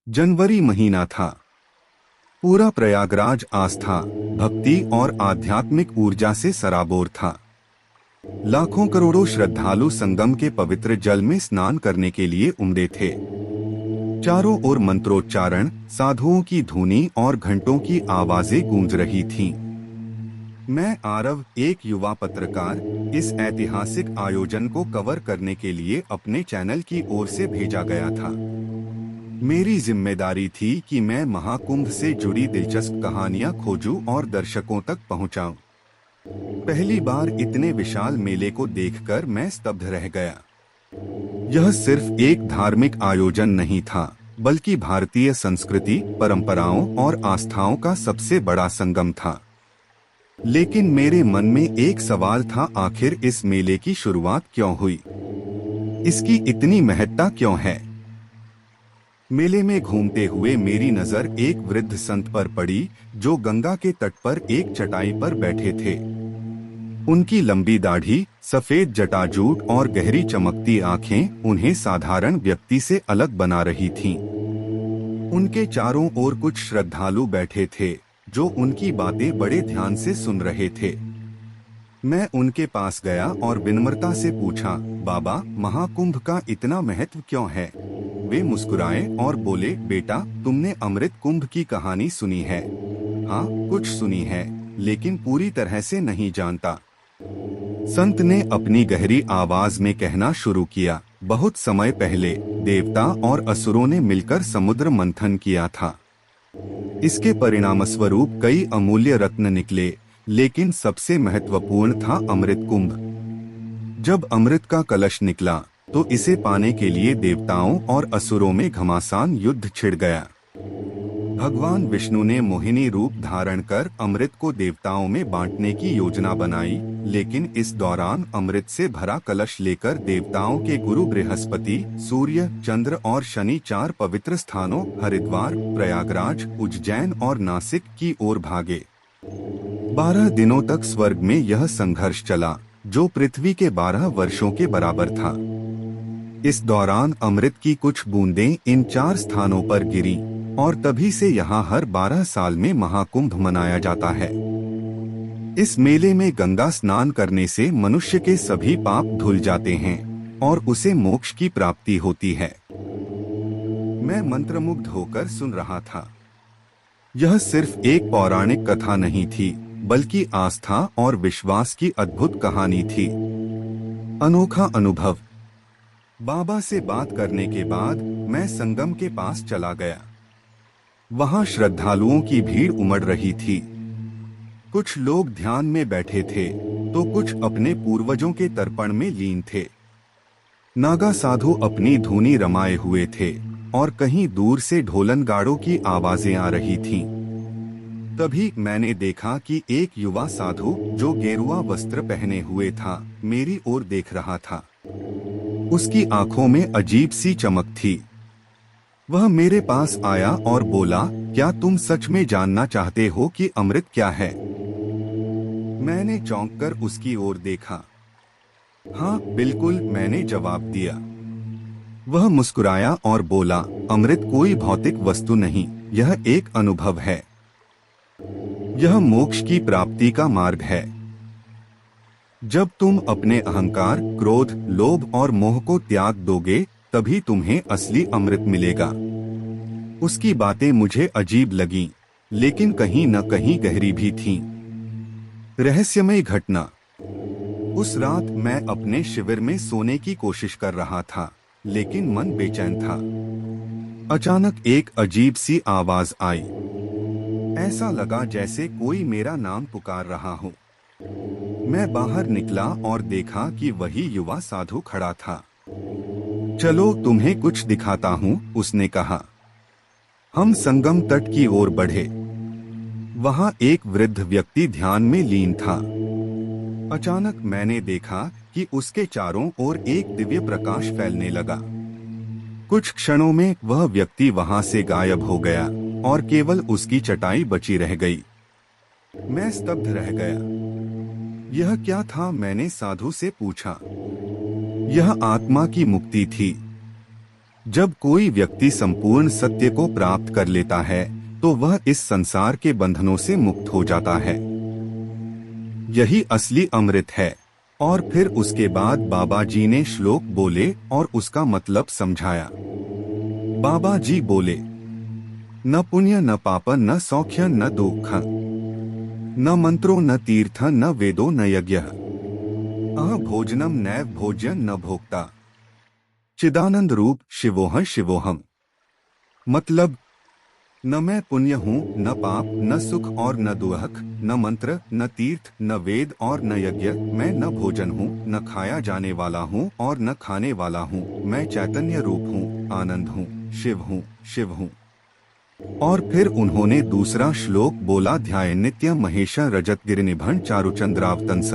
जनवरी महीना था। पूरा प्रयागराज आस्था, भक्ति और आध्यात्मिक ऊर्जा से सराबोर था। लाखों करोड़ों श्रद्धालु संगम के पवित्र जल में स्नान करने के लिए उमड़े थे। चारों ओर मंत्रोच्चारण, साधुओं की धुनी और घंटों की आवाजें गूंज रही थीं। मैं आरव, एक युवा पत्रकार, इस ऐतिहासिक आयोजन को कवर करने के लिए अपने चैनल की ओर से भेजा गया था। मेरी जिम्मेदारी थी कि मैं महाकुंभ से जुड़ी दिलचस्प कहानियां खोजूं और दर्शकों तक पहुंचाऊं। पहली बार इतने विशाल मेले को देखकर मैं स्तब्ध रह गया। यह सिर्फ एक धार्मिक आयोजन नहीं था, बल्कि भारतीय संस्कृति, परंपराओं और आस्थाओं का सबसे बड़ा संगम था। लेकिन मेरे मन में एक सवाल था, आखिर इस मेले की शुरुआत क्यों हुई? इसकी इतनी महत्ता क्यों है? मेले में घूमते हुए मेरी नजर एक वृद्ध संत पर पड़ी, जो गंगा के तट पर एक चटाई पर बैठे थे। उनकी लंबी दाढ़ी, सफेद जटाजूट और गहरी चमकती आंखें उन्हें साधारण व्यक्ति से अलग बना रही थीं। उनके चारों ओर कुछ श्रद्धालु बैठे थे, जो उनकी बातें बड़े ध्यान से सुन रहे थे। मैं उनके पास गया और विनम्रता से पूछा, बाबा, महाकुंभ का इतना महत्व क्यों है? वे मुस्कुराए और बोले, बेटा, तुमने अमृत कुंभ की कहानी सुनी है? हाँ, कुछ सुनी है, लेकिन पूरी तरह से नहीं जानता। संत ने अपनी गहरी आवाज में कहना शुरू किया, बहुत समय पहले देवता और असुरों ने मिलकर समुद्र मंथन किया था। इसके परिणामस्वरूप कई अमूल्य रत्न निकले, लेकिन सबसे महत्वपूर्ण था अमृत कुंभ। जब अमृत का कलश निकला, तो इसे पाने के लिए देवताओं और असुरों में घमासान युद्ध छिड़ गया। भगवान विष्णु ने मोहिनी रूप धारण कर अमृत को देवताओं में बांटने की योजना बनाई, लेकिन इस दौरान अमृत से भरा कलश लेकर देवताओं के गुरु बृहस्पति, सूर्य, चंद्र और शनि चार पवित्र स्थानों हरिद्वार, प्रयागराज, उज्जैन और नासिक की ओर भागे। 12 दिनों तक स्वर्ग में यह संघर्ष चला, जो पृथ्वी के 12 वर्षों के बराबर था। इस दौरान अमृत की कुछ बूंदें इन चार स्थानों पर गिरी, और तभी से यहाँ हर 12 साल में महाकुंभ मनाया जाता है। इस मेले में गंगा स्नान करने से मनुष्य के सभी पाप धुल जाते हैं और उसे मोक्ष की प्राप्ति होती है। मैं मंत्रमुग्ध होकर सुन रहा था। यह सिर्फ एक पौराणिक कथा नहीं थी, बल्कि आस्था और विश्वास की अद्भुत कहानी थी। अनोखा अनुभव। बाबा से बात करने के बाद मैं संगम के पास चला गया। वहां श्रद्धालुओं की भीड़ उमड़ रही थी। कुछ लोग ध्यान में बैठे थे, तो कुछ अपने पूर्वजों के तर्पण में लीन थे। नागा साधु अपनी धुनी रमाए हुए थे, और कहीं दूर से ढोलनगाड़ों की आवाजें आ रही थीं। तभी मैंने देखा कि एक युवा साधु, जो गेरुआ वस्त्र पहने हुए था, मेरी ओर देख रहा था। उसकी आंखों में अजीब सी चमक थी। वह मेरे पास आया और बोला, क्या तुम सच में जानना चाहते हो कि अमृत क्या है? मैंने चौंक कर उसकी ओर देखा। हाँ, बिल्कुल, मैंने जवाब दिया। वह मुस्कुराया और बोला, अमृत कोई भौतिक वस्तु नहीं, यह एक अनुभव है। यह मोक्ष की प्राप्ति का मार्ग है। जब तुम अपने अहंकार, क्रोध, लोभ और मोह को त्याग दोगे, तभी तुम्हें असली अमृत मिलेगा। उसकी बातें मुझे अजीब लगीं, लेकिन कहीं न कहीं गहरी भी थीं। रहस्यमय घटना। उस रात मैं अपने शिविर में सोने की कोशिश कर रहा था, लेकिन मन बेचैन था। अचानक एक अजीब सी आवाज आई। ऐसा लगा जैसे कोई मेरा नाम पुकार रहा हो। मैं बाहर निकला और देखा कि वही युवा साधु खड़ा था। चलो तुम्हें कुछ दिखाता हूँ, उसने कहा। हम संगम तट की ओर बढ़े। वहां एक वृद्ध व्यक्ति ध्यान में लीन था। अचानक मैंने देखा कि उसके चारों ओर एक दिव्य प्रकाश फैलने लगा। कुछ क्षणों में वह व्यक्ति वहां से गायब हो गया और केवल उसकी चटाई बची रह गई। मैं स्तब्ध रह गया। यह क्या था? मैंने साधु से पूछा। यह आत्मा की मुक्ति थी। जब कोई व्यक्ति संपूर्ण सत्य को प्राप्त कर लेता है तो वह इस संसार के बंधनों से मुक्त हो जाता है। यही असली अमृत है। और फिर उसके बाद बाबा जी ने श्लोक बोले और उसका मतलब समझाया। बाबा जी बोले, न पुण्य न पाप न सौख्य न दुख, न मंत्रो न तीर्थ न वेदो न यज्ञ, भोजनम नैव भोज्य न भोक्ता, चिदानंद रूप शिवोह शिवोहम। मतलब, न मैं पुण्य हूँ, न पाप, न सुख और न दुख, न मंत्र, न तीर्थ, न वेद और न यज्ञ। मैं न भोजन हूँ, न खाया जाने वाला हूँ और न खाने वाला हूँ। मैं चैतन्य रूप हूँ, आनंद हूँ, शिव हूँ, शिव हूँ। और फिर उन्होंने दूसरा श्लोक बोला, ध्याय नित्य महेश रजत गिरिनिभं चारुचंद्रावतंस,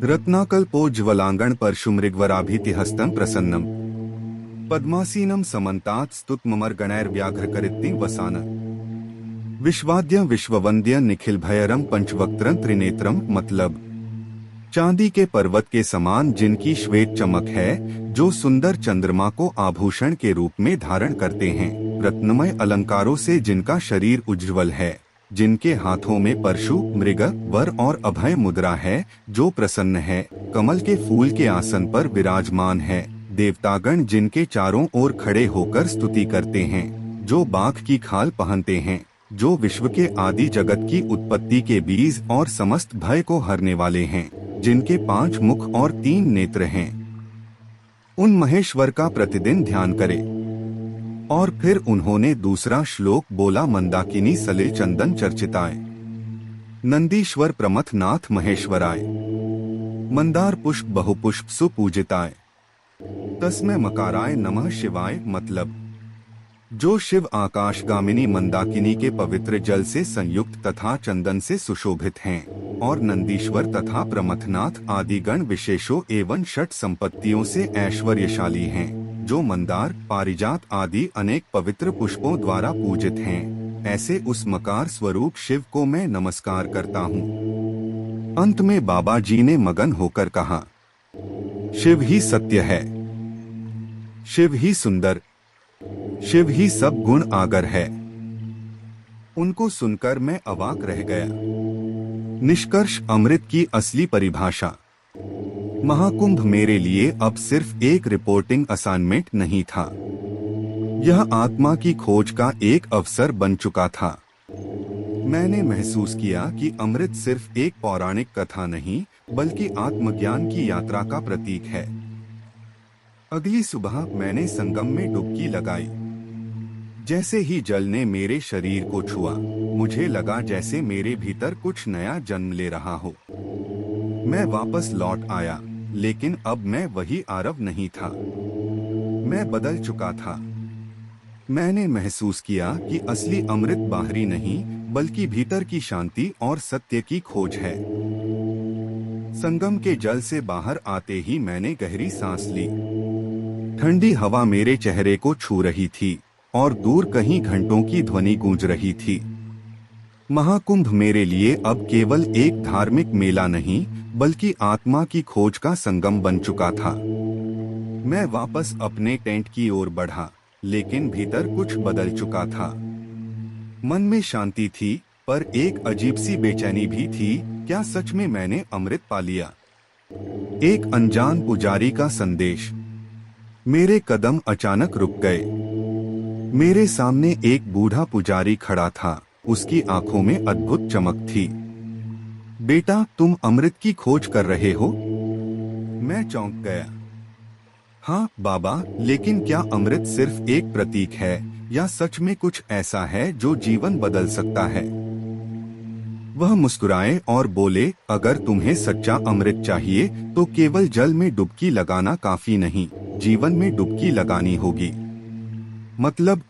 रत्नाकल्पोज्ज्वलांगण परशुमृगवराभितिहस्तं प्रसन्नम, पद्मासीनम समन्तात स्तुतमर्गणैर्व्याघ्रकरित्ति वसान, विश्वाद्य विश्ववंद्य निखिल भयरम पंचवक्त्रं त्रिनेत्रम। मतलब, चांदी के पर्वत के समान जिनकी श्वेत चमक है, जो सुंदर चंद्रमा को आभूषण के रूप में धारण करते हैं, रत्नमय अलंकारों से जिनका शरीर उज्ज्वल है, जिनके हाथों में परशु, मृग, वर और अभय मुद्रा है, जो प्रसन्न है, कमल के फूल के आसन पर विराजमान है, देवतागण जिनके चारों ओर खड़े होकर स्तुति करते हैं, जो बाघ की खाल पहनते हैं, जो विश्व के आदि जगत की उत्पत्ति के बीज और समस्त भय को हरने वाले हैं, जिनके 5 मुख और 3 नेत्र हैं, उन महेश्वर का प्रतिदिन ध्यान करें। और फिर उन्होंने दूसरा श्लोक बोला, मंदाकिनी सलिल चंदन चर्चिताय, नंदीश्वर प्रमथ नाथ महेश्वराय, मंदार पुष्प बहुपुष्प सुपूजिताय, तस्मै मकाराय नमः शिवाय। मतलब, जो शिव आकाशगामिनी मंदाकिनी के पवित्र जल से संयुक्त तथा चंदन से सुशोभित हैं, और नंदीश्वर तथा प्रमथनाथ आदि गण विशेषों एवं षट संपत्तियों से ऐश्वर्यशाली हैं, जो मंदार, पारिजात आदि अनेक पवित्र पुष्पों द्वारा पूजित हैं, ऐसे उस मकार स्वरूप शिव को मैं नमस्कार करता हूँ। अंत में बाबा जी ने मगन होकर कहा, शिव ही सत्य है, शिव ही सुंदर, शिव ही सब गुण आगर है। उनको सुनकर मैं अवाक रह गया। निष्कर्ष, अमृत की असली परिभाषा। महाकुंभ मेरे लिए अब सिर्फ एक रिपोर्टिंग असाइनमेंट नहीं था, यह आत्मा की खोज का एक अवसर बन चुका था। मैंने महसूस किया कि अमृत सिर्फ एक पौराणिक कथा नहीं, बल्कि आत्मज्ञान की यात्रा का प्रतीक है। अगली सुबह मैंने संगम में डुबकी लगाई। जैसे ही जल ने मेरे शरीर को छुआ, मुझे लगा जैसे मेरे भीतर कुछ नया जन्म ले रहा हो। मैं वापस लौट आया, लेकिन अब मैं वही आरव नहीं था। मैं बदल चुका था। मैंने महसूस किया कि असली अमृत बाहरी नहीं, बल्कि भीतर की शांति और सत्य की खोज है। संगम के जल से बाहर आते ही मैंने गहरी सांस ली। ठंडी हवा मेरे चेहरे को छू रही थी और दूर कहीं घंटों की ध्वनि गूंज रही थी। महाकुंभ मेरे लिए अब केवल एक धार्मिक मेला नहीं, बल्कि आत्मा की खोज का संगम बन चुका था। मैं वापस अपने टेंट की ओर बढ़ा, लेकिन भीतर कुछ बदल चुका था। मन में शांति थी, पर एक अजीब सी बेचैनी भी थी। क्या सच में मैंने अमृत पा लिया? एक अनजान पुजारी का संदेश। मेरे कदम अचानक रुक गए। मेरे सामने एक बूढ़ा पुजारी खड़ा था। उसकी आंखों में अद्भुत चमक थी। बेटा, तुम अमृत की खोज कर रहे हो? मैं चौंक गया। हाँ बाबा, लेकिन क्या अमृत सिर्फ एक प्रतीक है या सच में कुछ ऐसा है जो जीवन बदल सकता है? वह मुस्कुराए और बोले, अगर तुम्हें सच्चा अमृत चाहिए तो केवल जल में डुबकी लगाना काफी नहीं, जीवन में डुबकी लगानी होगी। मतलब,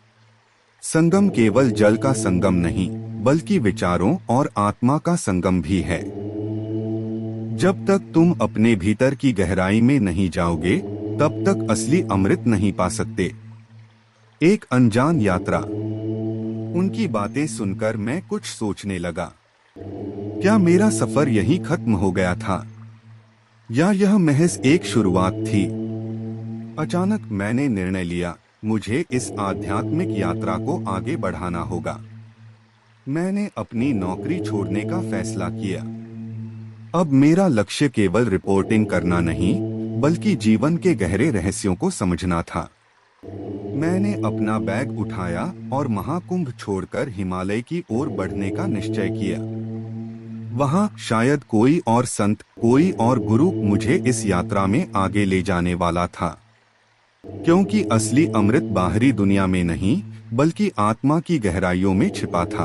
संगम केवल जल का संगम नहीं, बल्कि विचारों और आत्मा का संगम भी है। जब तक तुम अपने भीतर की गहराई में नहीं जाओगे, तब तक असली अमृत नहीं पा सकते। एक अनजान यात्रा। उनकी बातें सुनकर मैं कुछ सोचने लगा। क्या मेरा सफर यहीं खत्म हो गया था, या यह महज एक शुरुआत थी? अचानक मैंने निर्णय लिया, मुझे इस आध्यात्मिक यात्रा को आगे बढ़ाना होगा। मैंने अपनी नौकरी छोड़ने का फैसला किया। अब मेरा लक्ष्य केवल रिपोर्टिंग करना नहीं, बल्कि जीवन के गहरे रहस्यों को समझना था। मैंने अपना बैग उठाया और महाकुंभ छोड़कर हिमालय की ओर बढ़ने का निश्चय किया। वहां शायद कोई और संत, कोई और गुरु मुझे इस यात्रा में आगे ले जाने वाला था। क्योंकि असली अमृत बाहरी दुनिया में नहीं, बल्कि आत्मा की गहराइयों में छिपा था।